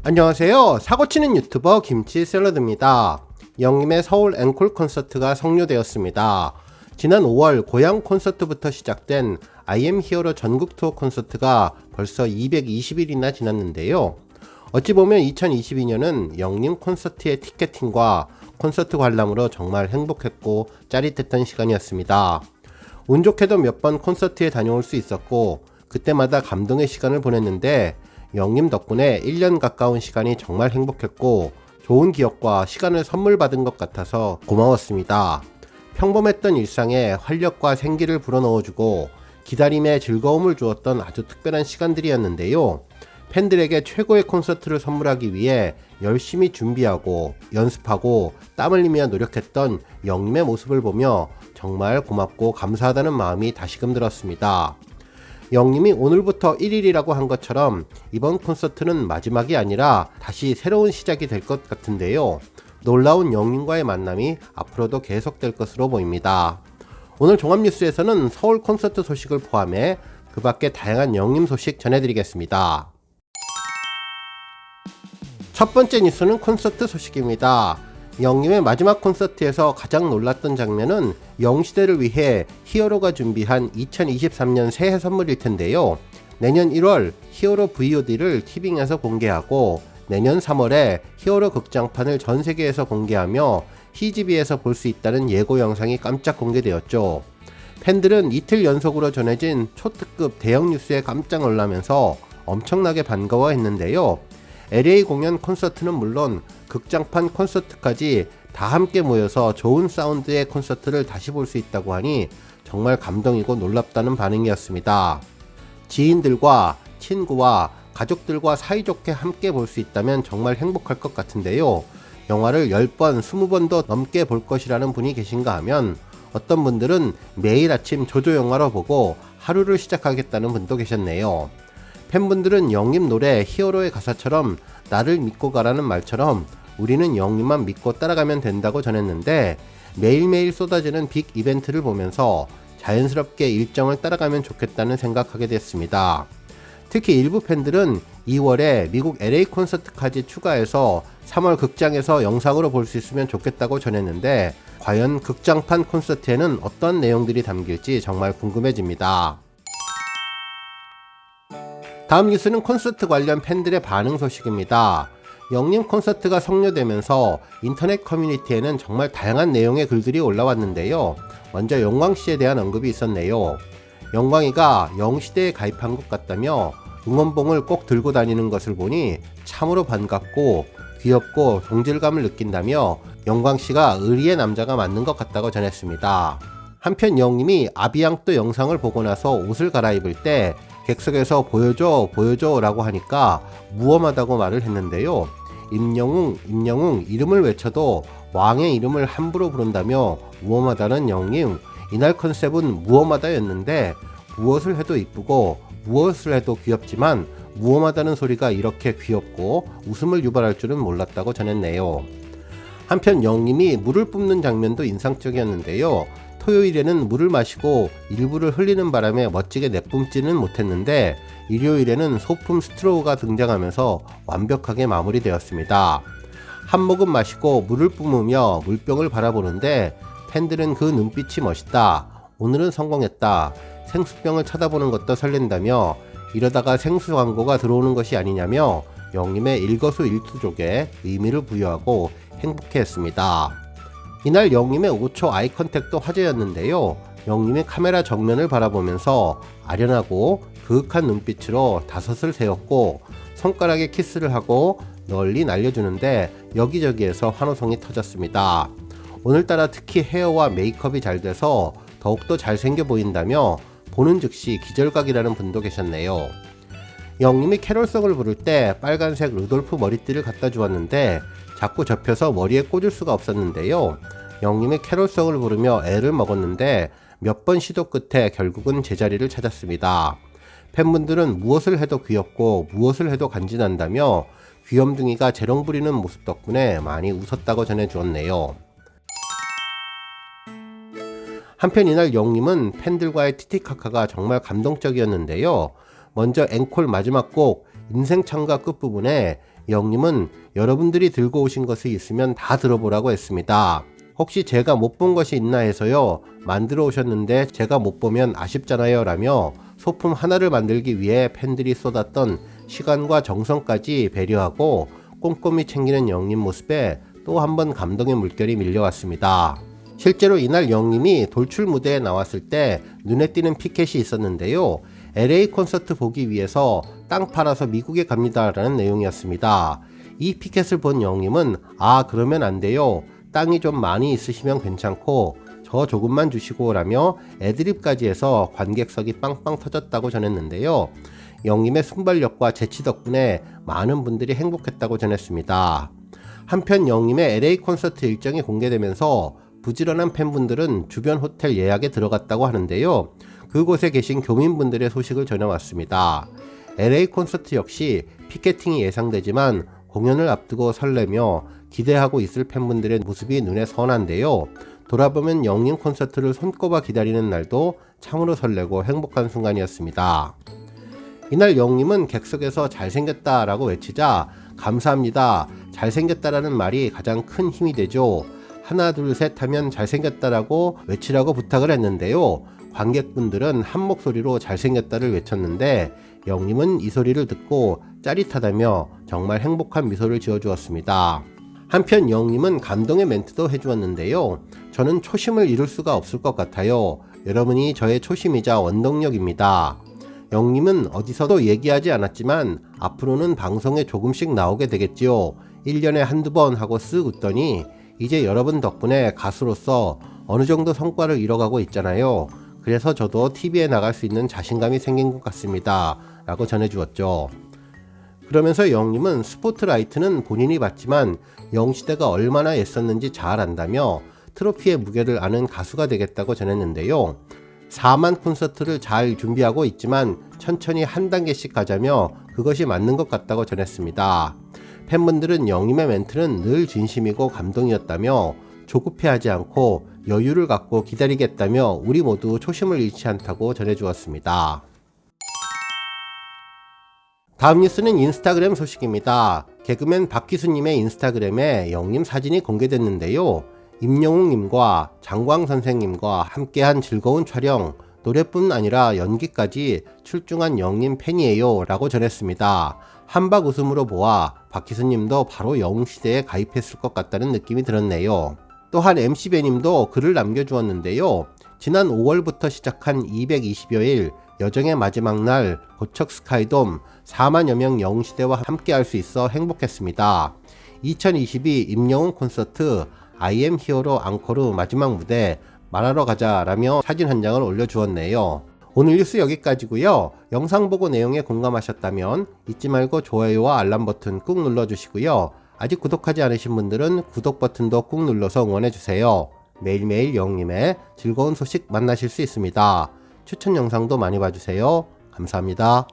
안녕하세요. 사고치는 유튜버 김치샐러드입니다. 영림의 서울 앵콜 콘서트가 성료되었습니다. 지난 5월 고향 콘서트부터 시작된 I am 히어로 전국 투어 콘서트가 벌써 220일이나 지났는데요. 어찌 보면 2022년은 영림 콘서트의 티켓팅과 콘서트 관람으로 정말 행복했고 짜릿했던 시간이었습니다. 운 좋게도 몇 번 콘서트에 다녀올 수 있었고 그때마다 감동의 시간을 보냈는데 영림 덕분에 1년 가까운 시간이 정말 행복했고 좋은 기억과 시간을 선물 받은 것 같아서 고마웠습니다. 평범했던 일상에 활력과 생기를 불어넣어주고 기다림에 즐거움을 주었던 아주 특별한 시간들이었는데요. 팬들에게 최고의 콘서트를 선물하기 위해 열심히 준비하고 연습하고 땀 흘리며 노력했던 영림의 모습을 보며 정말 고맙고 감사하다는 마음이 다시금 들었습니다. 영림이 오늘부터 1일이라고 한 것처럼 이번 콘서트는 마지막이 아니라 다시 새로운 시작이 될 것 같은데요. 놀라운 영림과의 만남이 앞으로도 계속될 것으로 보입니다. 오늘 종합뉴스에서는 서울 콘서트 소식을 포함해 그 밖에 다양한 영림 소식 전해드리겠습니다. 첫 번째 뉴스는 콘서트 소식입니다. 영림의 마지막 콘서트에서 가장 놀랐던 장면은 영시대를 위해 히어로가 준비한 2023년 새해 선물일 텐데요. 내년 1월 히어로 VOD를 티빙에서 공개하고 내년 3월에 히어로 극장판을 전 세계에서 공개하며 CGV에서 볼 수 있다는 예고 영상이 깜짝 공개되었죠. 팬들은 이틀 연속으로 전해진 초특급 대형 뉴스에 깜짝 놀라면서 엄청나게 반가워했는데요. LA 공연 콘서트는 물론 극장판 콘서트까지 다 함께 모여서 좋은 사운드의 콘서트를 다시 볼 수 있다고 하니 정말 감동이고 놀랍다는 반응이었습니다. 지인들과 친구와 가족들과 사이좋게 함께 볼 수 있다면 정말 행복할 것 같은데요. 영화를 10번, 20번도 넘게 볼 것이라는 분이 계신가 하면 어떤 분들은 매일 아침 조조 영화로 보고 하루를 시작하겠다는 분도 계셨네요. 팬분들은 영림 노래 히어로의 가사처럼 나를 믿고 가라는 말처럼 우리는 영림만 믿고 따라가면 된다고 전했는데 매일매일 쏟아지는 빅 이벤트를 보면서 자연스럽게 일정을 따라가면 좋겠다는 생각하게 됐습니다. 특히 일부 팬들은 2월에 미국 LA 콘서트까지 추가해서 3월 극장에서 영상으로 볼 수 있으면 좋겠다고 전했는데 과연 극장판 콘서트에는 어떤 내용들이 담길지 정말 궁금해집니다. 다음 뉴스는 콘서트 관련 팬들의 반응 소식입니다. 영림 콘서트가 성료되면서 인터넷 커뮤니티에는 정말 다양한 내용의 글들이 올라왔는데요. 먼저 영광씨에 대한 언급이 있었네요. 영광이가 영시대에 가입한 것 같다며 응원봉을 꼭 들고 다니는 것을 보니 참으로 반갑고 귀엽고 동질감을 느낀다며 영광씨가 의리의 남자가 맞는 것 같다고 전했습니다. 한편 영림이 아비앙또 영상을 보고 나서 옷을 갈아입을 때 객석에서 보여줘 라고 하니까 무엄하다고 말을 했는데요. 임영웅 이름을 외쳐도 왕의 이름을 함부로 부른다며 무엄하다는 영림. 이날 컨셉은 무엄하다였는데 무엇을 해도 이쁘고 무엇을 해도 귀엽지만 무엄하다는 소리가 이렇게 귀엽고 웃음을 유발할 줄은 몰랐다고 전했네요. 한편 영림이 물을 뿜는 장면도 인상적이었는데요. 토요일에는 물을 마시고 일부를 흘리는 바람에 멋지게 내뿜지는 못했는데 일요일에는 소품 스트로우가 등장하면서 완벽하게 마무리되었습니다. 한 모금 마시고 물을 뿜으며 물병을 바라보는데 팬들은 그 눈빛이 멋있다. 오늘은 성공했다. 생수병을 쳐다보는 것도 설렌다며 이러다가 생수 광고가 들어오는 것이 아니냐며 영림의 일거수일투족에 의미를 부여하고 행복해했습니다. 이날 영림의 5초 아이 컨택도 화제였는데요. 영림이 카메라 정면을 바라보면서 아련하고 그윽한 눈빛으로 다섯을 세웠고 손가락에 키스를 하고 널리 날려주는데 여기저기에서 환호성이 터졌습니다. 오늘따라 특히 헤어와 메이크업이 잘 돼서 더욱더 잘생겨 보인다며 보는 즉시 기절각이라는 분도 계셨네요. 영림이 캐롤송을 부를 때 빨간색 루돌프 머리띠를 갖다 주었는데 자꾸 접혀서 머리에 꽂을 수가 없었는데요. 영림이 캐롤송을 부르며 애를 먹었는데 몇 번 시도 끝에 결국은 제자리를 찾았습니다. 팬분들은 무엇을 해도 귀엽고 무엇을 해도 간지난다며 귀염둥이가 재롱 부리는 모습 덕분에 많이 웃었다고 전해주었네요. 한편 이날 영림은 팬들과의 티티카카가 정말 감동적이었는데요. 먼저 앵콜 마지막 곡 인생 창가 끝부분에 영님은 여러분들이 들고 오신 것이 있으면 다 들어보라고 했습니다. 혹시 제가 못 본 것이 있나 해서요. 만들어 오셨는데 제가 못 보면 아쉽잖아요 라며 소품 하나를 만들기 위해 팬들이 쏟았던 시간과 정성까지 배려하고 꼼꼼히 챙기는 영님 모습에 또 한 번 감동의 물결이 밀려왔습니다. 실제로 이날 영님이 돌출 무대에 나왔을 때 눈에 띄는 피켓이 있었는데요. LA 콘서트 보기 위해서 땅 팔아서 미국에 갑니다 라는 내용이었습니다. 이 피켓을 본 영님은 그러면 안 돼요. 땅이 좀 많이 있으시면 괜찮고 저 조금만 주시고 라며 애드립까지 해서 관객석이 빵빵 터졌다고 전했는데요. 영님의 순발력과 재치 덕분에 많은 분들이 행복했다고 전했습니다. 한편 영님의 LA 콘서트 일정이 공개되면서 부지런한 팬분들은 주변 호텔 예약에 들어갔다고 하는데요. 그곳에 계신 교민분들의 소식을 전해왔습니다. LA 콘서트 역시 피켓팅이 예상되지만 공연을 앞두고 설레며 기대하고 있을 팬분들의 모습이 눈에 선한데요. 돌아보면 영님 콘서트를 손꼽아 기다리는 날도 참으로 설레고 행복한 순간이었습니다. 이날 영님은 객석에서 잘생겼다 라고 외치자 감사합니다. 잘생겼다라는 말이 가장 큰 힘이 되죠. 하나 둘 셋 하면 잘생겼다라고 외치라고 부탁을 했는데요. 관객분들은 한 목소리로 잘생겼다를 외쳤는데 영님은 이 소리를 듣고 짜릿하다며 정말 행복한 미소를 지어주었습니다. 한편 영님은 감동의 멘트도 해주었는데요. 저는 초심을 잃을 수가 없을 것 같아요. 여러분이 저의 초심이자 원동력입니다. 영님은 어디서도 얘기하지 않았지만 앞으로는 방송에 조금씩 나오게 되겠지요. 1년에 한두 번 하고 쓱 웃더니 이제 여러분 덕분에 가수로서 어느 정도 성과를 이뤄가고 있잖아요. 그래서 저도 TV에 나갈 수 있는 자신감이 생긴 것 같습니다. 라고 전해주었죠. 그러면서 영님은 스포트라이트는 본인이 받지만 영시대가 얼마나 애썼는지 잘 안다며 트로피의 무게를 아는 가수가 되겠다고 전했는데요. 4만 콘서트를 잘 준비하고 있지만 천천히 한 단계씩 가자며 그것이 맞는 것 같다고 전했습니다. 팬분들은 영님의 멘트는 늘 진심이고 감동이었다며 조급해하지 않고 여유를 갖고 기다리겠다며 우리 모두 초심을 잃지 않다고 전해주었습니다. 다음 뉴스는 인스타그램 소식입니다. 개그맨 박기수님의 인스타그램에 영님 사진이 공개됐는데요. 임영웅님과 장광 선생님과 함께한 즐거운 촬영, 노래뿐 아니라 연기까지 출중한 영님 팬이에요 라고 전했습니다. 한박 웃음으로 보아 박기수님도 바로 영웅시대에 가입했을 것 같다는 느낌이 들었네요. 또한 MC배님도 글을 남겨주었는데요. 지난 5월부터 시작한 220여일 여정의 마지막 날 고척 스카이돔 4만여 명 영웅시대와 함께 할 수 있어 행복했습니다. 2022 임영웅 콘서트 I am 히어로 앙코르 마지막 무대 말하러 가자 라며 사진 한 장을 올려주었네요. 오늘 뉴스 여기까지고요. 영상 보고 내용에 공감하셨다면 잊지 말고 좋아요와 알람 버튼 꾹 눌러주시고요. 아직 구독하지 않으신 분들은 구독 버튼도 꾹 눌러서 응원해주세요. 매일매일 영님의 즐거운 소식 만나실 수 있습니다. 추천 영상도 많이 봐주세요. 감사합니다.